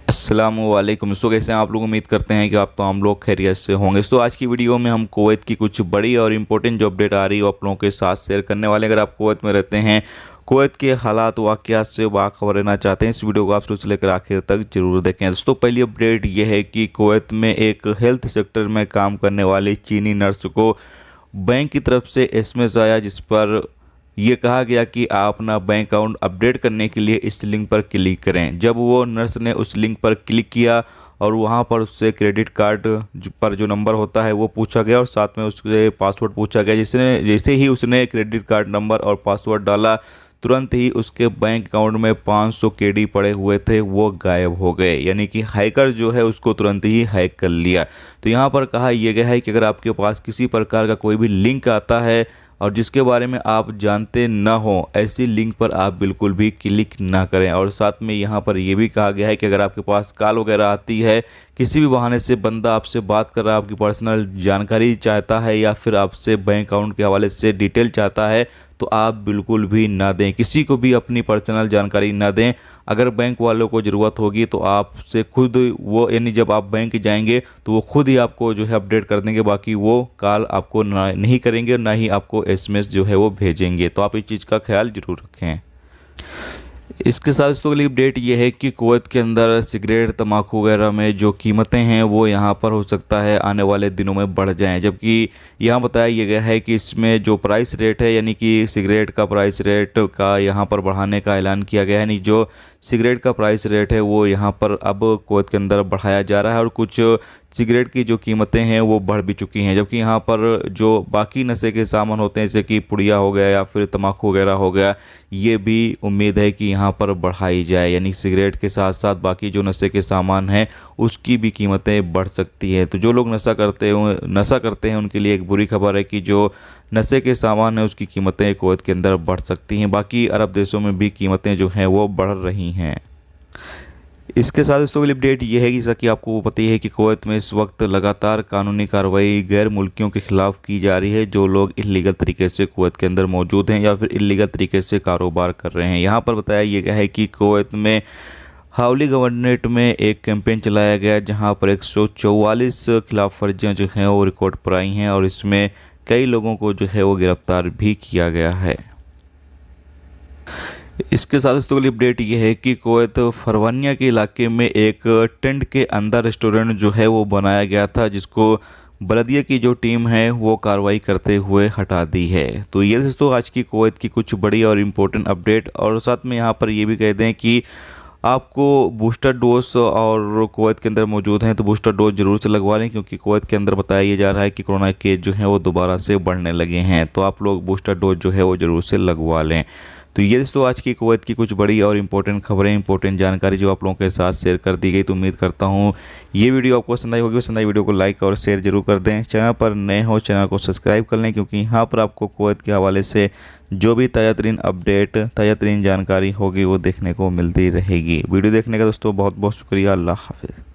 अस्सलामुअलैकुम। सो कैसे हैं आप लोग? उम्मीद करते हैं कि आप हम लोग खैरियत से होंगे। तो आज की वीडियो में हम कुवैत की कुछ बड़ी और इम्पोर्टेंट जो अपडेट आ रही है वो आप लोगों के साथ शेयर करने वाले। अगर आप कुवैत में रहते हैं, कुवैत के हालात वाक़यात से बाखबर रहना चाहते हैं, इस वीडियो को आप शुरू से लेकर आखिर तक जरूर देखें। दोस्तों, पहली अपडेट ये है कि कुवैत में एक हेल्थ सेक्टर में काम करने वाली चीनी नर्स को बैंक की तरफ से एसएमएस आया, जिस पर ये कहा गया कि आप अपना बैंक अकाउंट अपडेट करने के लिए इस लिंक पर क्लिक करें। जब वो नर्स ने उस लिंक पर क्लिक किया और वहाँ पर उससे क्रेडिट कार्ड पर जो नंबर होता है वो पूछा गया और साथ में उससे पासवर्ड पूछा गया। जैसे ही उसने क्रेडिट कार्ड नंबर और पासवर्ड डाला, तुरंत ही उसके बैंक अकाउंट में 500 केडी पड़े हुए थे वो गायब हो गए। यानी कि हैकर जो है उसको तुरंत ही हैक कर लिया। तो यहाँ पर कहा यह गया है कि अगर आपके पास किसी प्रकार का कोई भी लिंक आता है और जिसके बारे में आप जानते न हो, ऐसी लिंक पर आप बिल्कुल भी क्लिक ना करें। और साथ में यहाँ पर यह भी कहा गया है कि अगर आपके पास कॉल वगैरह आती है, किसी भी बहाने से बंदा आपसे बात कर रहा है, आपकी पर्सनल जानकारी चाहता है या फिर आपसे बैंक अकाउंट के हवाले से डिटेल चाहता है, तो आप बिल्कुल भी ना दें, किसी को भी अपनी पर्सनल जानकारी ना दें। अगर बैंक वालों को ज़रूरत होगी तो आपसे खुद वो, यानी जब आप बैंक जाएंगे तो वो खुद ही आपको जो है अपडेट कर देंगे। बाकी वो कॉल आपको नहीं करेंगे, ना ही आपको एसएमएस जो है वो भेजेंगे। तो आप इस चीज़ का ख्याल जरूर रखें। इसके साथ दोस्तों अगली अपडेट ये है कि कुवैत के अंदर सिगरेट, तंबाकू वगैरह में जो कीमतें हैं वो यहाँ पर हो सकता है आने वाले दिनों में बढ़ जाएं। जबकि यहाँ बताया ये गया है कि इसमें जो प्राइस रेट है, यानी कि सिगरेट का प्राइस रेट का यहाँ पर बढ़ाने का ऐलान किया गया है। यानी जो सिगरेट का प्राइस रेट है वो यहाँ पर अब कुवैत के अंदर बढ़ाया जा रहा है और कुछ सिगरेट की जो कीमतें हैं वो बढ़ भी चुकी हैं। जबकि यहाँ पर जो बाकी नशे के सामान होते हैं, जैसे कि पुड़िया हो गया या फिर तम्बाकू वगैरह हो गया, ये भी उम्मीद है कि यहाँ पर बढ़ाई जाए। यानी सिगरेट के साथ साथ बाकी जो नशे के सामान हैं उसकी भी कीमतें बढ़ सकती है। तो जो लोग नशा करते हैं उनके लिए एक बुरी खबर है कि जो नशे के सामान है उसकी कीमतें कुवैत के अंदर बढ़ सकती हैं। बाकी अरब देशों में भी कीमतें जो हैं वो बढ़ रही हैं। इसके साथ दोस्तों अगली अपडेट ये है कि जैसा कि आपको पता ही है कि कुवैत में इस वक्त लगातार कानूनी कार्रवाई गैर मुल्कियों के खिलाफ की जा रही है, जो लोग इल्लीगल तरीके से कुवैत के अंदर मौजूद हैं या फिर इल्लीगल तरीके से कारोबार कर रहे हैं। यहाँ पर बताया ये गया है कि कुवैत में हाउली गवर्नरेट में एक कैंपेन चलाया गया जहाँ पर 144 खिलाफ वर्जियाँ जो हैं वो रिकॉर्ड पर आई हैं और इसमें कई लोगों को जो है वो गिरफ्तार भी किया गया है। इसके साथ दोस्तों अगली अपडेट ये है कि कुवैत फरवानिया के इलाके में एक टेंट के अंदर रेस्टोरेंट जो है वो बनाया गया था, जिसको बलदिया की जो टीम है वो कार्रवाई करते हुए हटा दी है। तो ये दोस्तों आज की कुवैत की कुछ बड़ी और इम्पोर्टेंट अपडेट। और साथ में यहाँ पर ये भी कह दें कि आपको बूस्टर डोज और कुवैत के अंदर मौजूद हैं तो बूस्टर डोज जरूर से लगवा लें, क्योंकि कुवैत के अंदर बताया जा रहा है कि कोरोना केस जो हैं वो दोबारा से बढ़ने लगे हैं। तो आप लोग बूस्टर डोज जो है वो ज़रूर से लगवा लें। तो ये दोस्तों आज की कुवैत की कुछ बड़ी और इम्पोर्टेंट खबरें, इंपॉर्टेंट जानकारी जो आप लोगों के साथ शेयर कर दी गई। तो उम्मीद करता हूँ ये वीडियो आपको पसंद आई होगी। पसंद आई वीडियो को लाइक और शेयर जरूर कर दें। चैनल पर नए हो चैनल को सब्सक्राइब कर लें, क्योंकि यहाँ पर आपको कुवैत के हवाले से जो भी ताज़ा तरीन अपडेट, ताज़ा तरीन जानकारी होगी वो देखने को मिलती रहेगी। वीडियो देखने का दोस्तों बहुत बहुत शुक्रिया। अल्लाह हाफिज़।